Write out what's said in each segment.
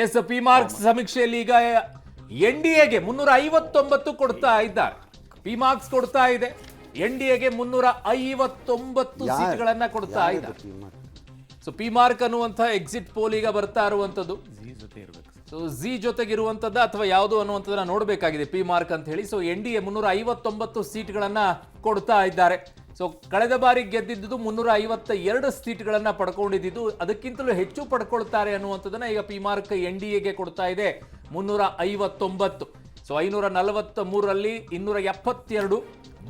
S P marks ಸಮೀಕ್ಷೆಯಲ್ಲಿ ಈಗ ಎನ್ಡಿಎಗೆ 359 ಕೊಡ್ತಾ ಇದ್ದಾರೆ. ಪಿ ಮಾರ್ಕ್ಸ್ ಕೊಡ್ತಾ ಇದೆ, ಎನ್ಡಿಎಗೆ 359 ಸೀಟ್ಗಳನ್ನ ಕೊಡ್ತಾ ಇದ್ದಾರೆ. ಸೊ ಪಿ ಮಾರ್ಕ್ ಅನ್ನುವಂಥ ಎಕ್ಸಿಟ್ ಪೋಲ್ ಈಗ ಬರ್ತಾ ಇರುವಂತದ್ದು ಸೊ ಜಿ ಜೊತೆಗಿರುವಂತದ್ದು ಅಥವಾ ಯಾವುದು ಅನ್ನುವಂಥದ್ದನ್ನ ನೋಡಬೇಕಾಗಿದೆ ಪಿ ಮಾರ್ಕ್ ಅಂತ ಹೇಳಿ. ಸೊ ಎನ್ಡಿಎ 359 ಸೀಟ್ಗಳನ್ನ ಕೊಡ್ತಾ ಇದ್ದಾರೆ. ಸೊ ಕಳೆದ ಬಾರಿ ಗೆದ್ದಿದ್ದು 352 ಸೀಟ್ಗಳನ್ನ ಪಡ್ಕೊಂಡಿದ್ದು, ಅದಕ್ಕಿಂತಲೂ ಹೆಚ್ಚು ಪಡ್ಕೊಳ್ತಾರೆ ಅನ್ನುವಂಥದ್ದನ್ನ ಈಗ ಪಿ ಮಾರ್ಕ್ ಎನ್ಡಿಎಗೆ ಕೊಡ್ತಾ ಇದೆ 359. ಸೊ 543ರಲ್ಲಿ 272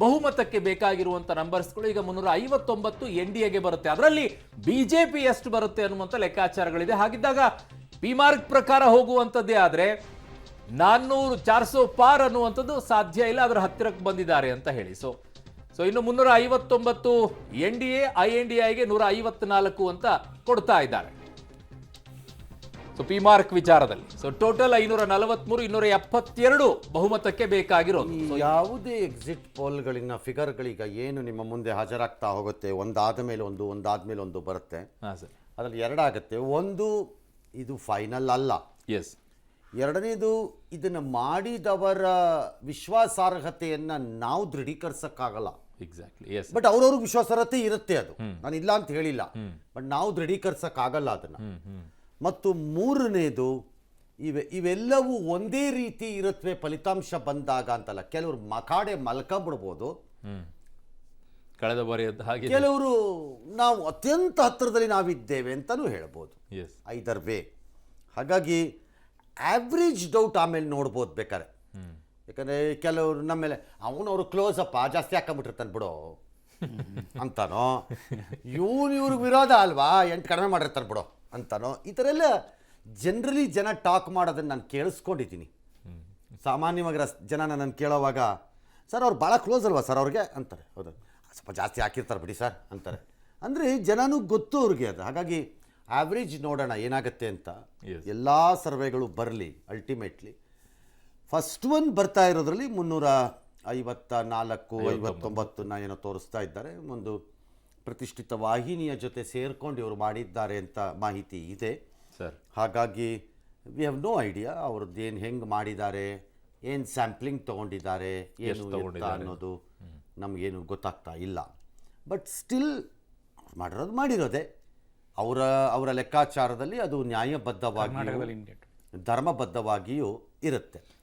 ಬಹುಮತಕ್ಕೆ ಬೇಕಾಗಿರುವಂತ ನಂಬರ್ಸ್ಗಳು ಈಗ 359 ಎನ್ಡಿಎಗೆ ಬರುತ್ತೆ. ಅದರಲ್ಲಿ ಬಿಜೆಪಿ ಎಷ್ಟು ಬರುತ್ತೆ ಅನ್ನುವಂಥ ಲೆಕ್ಕಾಚಾರಗಳಿದೆ. ಹಾಗಿದ್ದಾಗ ಪಿ ಮಾರ್ಕ್ ಪ್ರಕಾರ ಹೋಗುವಂಥದ್ದೇ ಆದ್ರೆ 400 ಪಾರ್ ಅನ್ನುವಂಥದ್ದು ಸಾಧ್ಯ ಇಲ್ಲ, ಅದರ ಹತ್ತಿರಕ್ಕೆ ಬಂದಿದ್ದಾರೆ ಅಂತ ಹೇಳಿ. ಸೊ ಇನ್ನು 359 ಎನ್ಡಿಎ, INDIಗೆ 154 ಅಂತ ಕೊಡ್ತಾ ಇದ್ದಾರೆ. ಸೊ ಪಿ ಮಾರ್ಕ್ ವಿಚಾರದಲ್ಲಿ ಸೊ ಟೋಟಲ್ 543, 272 ಬಹುಮತಕ್ಕೆ ಬೇಕಾಗಿರೋದು. ಯಾವುದೇ ಎಕ್ಸಿಟ್ ಪೋಲ್ಗಳಿನ ಫಿಗರ್ಗಳೀಗ ಏನು ನಿಮ್ಮ ಮುಂದೆ ಹಾಜರಾಗ್ತಾ ಹೋಗುತ್ತೆ, ಒಂದಾದ ಮೇಲೆ ಒಂದು ಬರುತ್ತೆ. ಅದರಲ್ಲಿ ಎರಡಾಗುತ್ತೆ. ಒಂದು, ಇದು ಫೈನಲ್ ಅಲ್ಲ. ಎಸ್. ಎರಡನೇದು, ಇದನ್ನು ಮಾಡಿದವರ ವಿಶ್ವಾಸಾರ್ಹತೆಯನ್ನ ನಾವು ದೃಢೀಕರಿಸಕ್ಕಾಗಲ್ಲ. ಎಕ್ಸಾಕ್ಟ್ಲಿ. ಎಸ್. ಬಟ್ ಅವ್ರವ್ರಿಗೆ ವಿಶ್ವಾಸಾರ್ಹತೆ ಇರುತ್ತೆ, ಅದು ನಾನು ಇಲ್ಲ ಅಂತ ಹೇಳಿಲ್ಲ, ಬಟ್ ನಾವು ದೃಢೀಕರಿಸಕ್ಕಾಗಲ್ಲ ಅದನ್ನ. ಮತ್ತು ಮೂರನೇದು, ಇವೆಲ್ಲವೂ ಒಂದೇ ರೀತಿ ಇರುತ್ತವೆ ಫಲಿತಾಂಶ ಬಂದಾಗ ಅಂತಲ್ಲ. ಕೆಲವರು ಮಕಾಡೆ ಮಲ್ಕೊಂಡ್ಬಿಡ್ಬೋದು, ಕಳೆದ ಬಾರಿ ಹಾಗೆ ಕೆಲವರು ನಾವು ಅತ್ಯಂತ ಹತ್ತಿರದಲ್ಲಿ ನಾವಿದ್ದೇವೆ ಅಂತಲೂ ಹೇಳ್ಬೋದು. Either way. ಹಾಗಾಗಿ ಆವ್ರೇಜ್ ಡೌಟ್ ಆಮೇಲೆ ನೋಡ್ಬೋದು ಬೇಕಾರೆ. ಯಾಕಂದರೆ ಕೆಲವರು ನಮ್ಮ ಮೇಲೆ ಅವನವರು ಕ್ಲೋಸ್ ಅಪ್ಪ ಜಾಸ್ತಿ ಹಾಕೊಂಬಿಟ್ಟಿರ್ತಾನೆ ಬಿಡೋ ಅಂತಾನೋ, ಇವ್ರಿಗೆ ವಿರೋಧ ಅಲ್ವಾ 8 ಕಡಿಮೆ ಮಾಡಿರ್ತಾನೆ ಬಿಡೋ ಅಂತಾನೋ, ಈ ಥರ ಎಲ್ಲ ಜನರಲಿ ಜನ ಟಾಕ್ ಮಾಡೋದನ್ನು ನಾನು ಕೇಳಿಸ್ಕೊಂಡಿದ್ದೀನಿ. ಸಾಮಾನ್ಯವಾಗಿ ಜನ ನಾನು ಕೇಳೋವಾಗ, ಸರ್ ಅವ್ರು ಭಾಳ ಕ್ಲೋಸ್ ಅಲ್ವಾ ಸರ್ ಅವ್ರಿಗೆ ಅಂತಾರೆ. ಹೌದು, ಸ್ವಲ್ಪ ಜಾಸ್ತಿ ಹಾಕಿರ್ತಾರೆ ಬಿಡಿ ಸರ್ ಅಂತಾರೆ. ಅಂದರೆ ಜನನೂ ಗೊತ್ತು ಅವ್ರಿಗೆ ಅದು. ಹಾಗಾಗಿ ಆವ್ರೇಜ್ ನೋಡೋಣ ಏನಾಗುತ್ತೆ ಅಂತ. ಎಲ್ಲ ಸರ್ವೆಗಳು ಬರಲಿ, ಅಲ್ಟಿಮೇಟ್ಲಿ ಫಸ್ಟ್ ಒನ್ ಬರ್ತಾ ಇರೋದ್ರಲ್ಲಿ 354, 59 ಏನೋ ತೋರಿಸ್ತಾ ಇದ್ದಾರೆ. ಒಂದು ಪ್ರತಿಷ್ಠಿತ ವಾಹಿನಿಯ ಜೊತೆ ಸೇರ್ಕೊಂಡು ಇವರು ಮಾಡಿದ್ದಾರೆ ಅಂತ ಮಾಹಿತಿ ಇದೆ ಸರ್. ಹಾಗಾಗಿ ವಿ ಹ್ಯಾವ್ ನೋ ಐಡಿಯಾ ಅವ್ರದ್ದು ಏನು ಹೆಂಗೆ ಮಾಡಿದ್ದಾರೆ, ಏನು ಸ್ಯಾಂಪ್ಲಿಂಗ್ ತೊಗೊಂಡಿದ್ದಾರೆ, ಏನು ಅನ್ನೋದು ನಮಗೇನು ಗೊತ್ತಾಗ್ತಾ ಇಲ್ಲ. ಬಟ್ ಸ್ಟಿಲ್ ಮಾಡಿರೋದೇ ಅವರ ಲೆಕ್ಕಾಚಾರದಲ್ಲಿ ಅದು ನ್ಯಾಯಬದ್ಧವಾಗಿಯೂ ಧರ್ಮಬದ್ಧವಾಗಿಯೂ ಇರುತ್ತೆ.